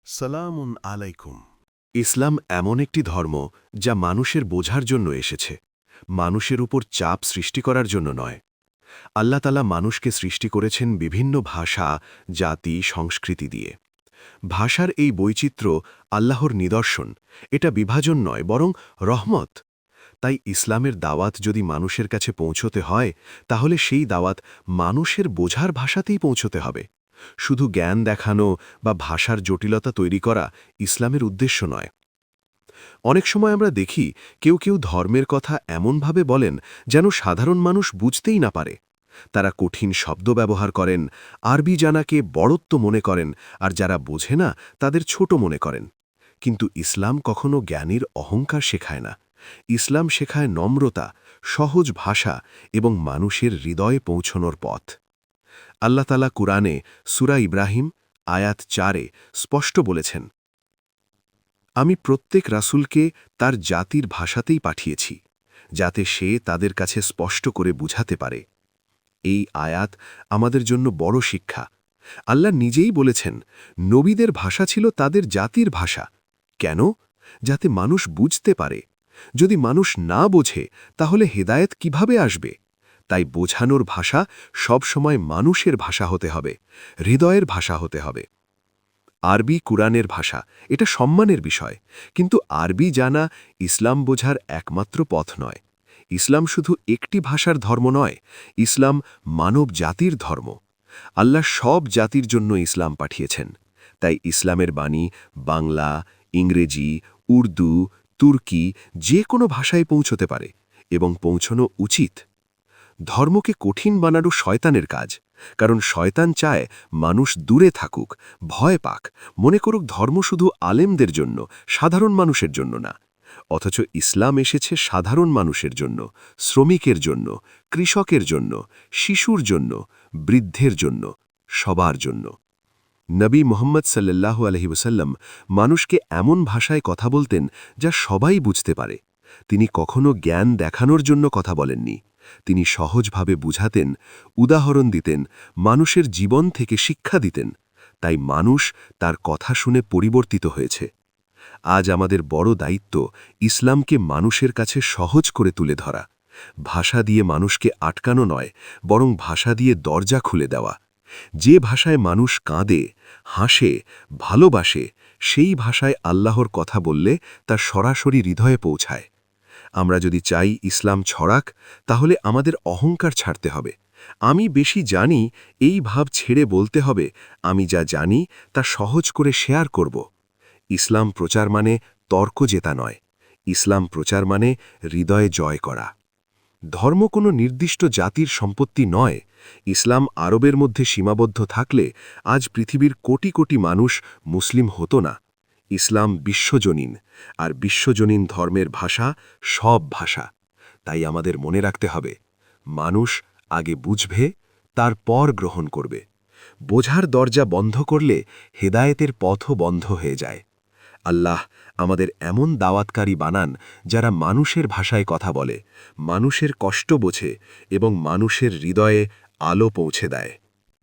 সালামুন আলাইকুম। ইসলাম এমন একটি ধর্ম যা মানুষের বোঝার জন্য এসেছে, মানুষের উপর চাপ সৃষ্টি করার জন্য নয়। আল্লাহ তাআলা মানুষকে সৃষ্টি করেছেন বিভিন্ন ভাষা, জাতি, সংস্কৃতি দিয়ে। ভাষার এই বৈচিত্র্য আল্লাহর নিদর্শন, এটা বিভাজন নয় বরং রহমত। তাই ইসলামের দাওয়াত যদি মানুষের কাছে পৌঁছতে হয়, তাহলে সেই দাওয়াত মানুষের বোঝার ভাষাতেই পৌঁছতে হবে। শুধু জ্ঞান দেখানো বা ভাষার জটিলতা তৈরি করা ইসলামের উদ্দেশ্য নয়। অনেক সময় আমরা দেখি কেউ কেউ ধর্মের কথা এমনভাবে বলেন যেন সাধারণ মানুষ বুঝতেই না পারে। তারা কঠিন শব্দ ব্যবহার করেন, আরবি জানাকে বড়ত্ব মনে করেন, আর যারা বোঝে না তাদের ছোট মনে করেন। কিন্তু ইসলাম কখনো জ্ঞানীর অহংকার শেখায় না। ইসলাম শেখায় নম্রতা, সহজ ভাষা এবং মানুষের হৃদয়ে পৌঁছনোর পথ। আল্লাহ তাআলা কুরআনে সূরা ইব্রাহিম আয়াত ৪-এ স্পষ্ট বলেছেন, আমি প্রত্যেক রাসূলকে তার জাতির ভাষাতেই পাঠিয়েছি, যাতে সে তাদের কাছে স্পষ্ট করে বুঝাতে পারে। এই আয়াত আমাদের জন্য বড় শিক্ষা। আল্লাহ নিজেই বলেছেন, নবীদের ভাষা ছিল তাদের জাতির ভাষা। কেন? যাতে মানুষ বুঝতে পারে। যদি মানুষ না বোঝে, তাহলে হেদায়েত কিভাবে আসবে? তাই বোঝানোর ভাষা সবসময় মানুষের ভাষা হতে হবে, হৃদয়ের ভাষা হতে হবে। আরবি কুরআনের ভাষা, এটা সম্মানের বিষয়, কিন্তু আরবি জানা ইসলাম বোঝার একমাত্র পথ নয়। ইসলাম শুধু একটি ভাষার ধর্ম নয়, ইসলাম মানব জাতির ধর্ম। আল্লাহ সব জাতির জন্য ইসলাম পাঠিয়েছেন। তাই ইসলামের বাণী বাংলা, ইংরেজি, উর্দু, তুর্কি যে কোনো ভাষায় পৌঁছতে পারে, এবং পৌঁছনো উচিত। ধর্মকে কঠিন বানানো শয়তানের কাজ, কারণ শয়তান চায় মানুষ দূরে থাকুক, ভয় পাক, মনে করুক ধর্ম শুধু আলেমদের জন্য, সাধারণ মানুষের জন্য না। অথচ ইসলাম এসেছে সাধারণ মানুষের জন্য, শ্রমিকের জন্য, কৃষকের জন্য, শিশুর জন্য, বৃদ্ধের জন্য, সবার জন্য। নবী মুহাম্মদ সাল্লাল্লাহু আলাইহি ওয়াসাল্লাম মানুষকে এমন ভাষায় কথা বলতেন যা সবাই বুঝতে পারে। তিনি কখনো জ্ঞান দেখানোর জন্য কথা বলেননি। তিনি সহজভাবে বুঝাতেন, উদাহরণ দিতেন, মানুষের জীবন থেকে শিক্ষা দিতেন। তাই মানুষ তার কথা শুনে পরিবর্তিত হয়েছে। আজ আমাদের বড় দায়িত্ব ইসলামকে মানুষের কাছে সহজ করে তুলে ধরা। ভাষা দিয়ে মানুষকে আটকানো নয়, বরং ভাষা দিয়ে দরজা খুলে দেওয়া। যে ভাষায় মানুষ কাঁদে, হাসে, ভালোবাসে, সেই ভাষায় আল্লাহর কথা বললে তা সরাসরি হৃদয়ে পৌঁছায়। আমরা যদি চাই ইসলাম ছড়াক, তাহলে আমাদের অহংকার ছাড়তে হবে। আমি বেশি জানি এই ভাব ছেড়ে বলতে হবে, আমি যা জানি তা সহজ করে শেয়ার করব। ইসলাম প্রচার মানে তর্ক জেতা নয়, ইসলাম প্রচার মানে হৃদয়ে জয় করা। ধর্ম কোনো নির্দিষ্ট জাতির সম্পত্তি নয়। ইসলাম আরবের মধ্যে সীমাবদ্ধ থাকলে আজ পৃথিবীর কোটি কোটি মানুষ মুসলিম হতো না। ইসলাম বিশ্বজনীন, আর বিশ্বজনীন ধর্মের ভাষা সব ভাষা। তাই আমাদের মনে রাখতে হবে, মানুষ আগে বুঝবে, তারপর গ্রহণ করবে। বোঝার দরজা বন্ধ করলে হেদায়েতের পথও বন্ধ হয়ে যায়। আল্লাহ আমাদের এমন দাওয়াতকারী বানান যারা মানুষের ভাষায় কথা বলে, মানুষের কষ্ট বোঝে এবং মানুষের হৃদয়ে আলো পৌঁছে দেয়।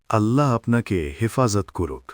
আল্লাহ আপনাকে হেফাজত করুক।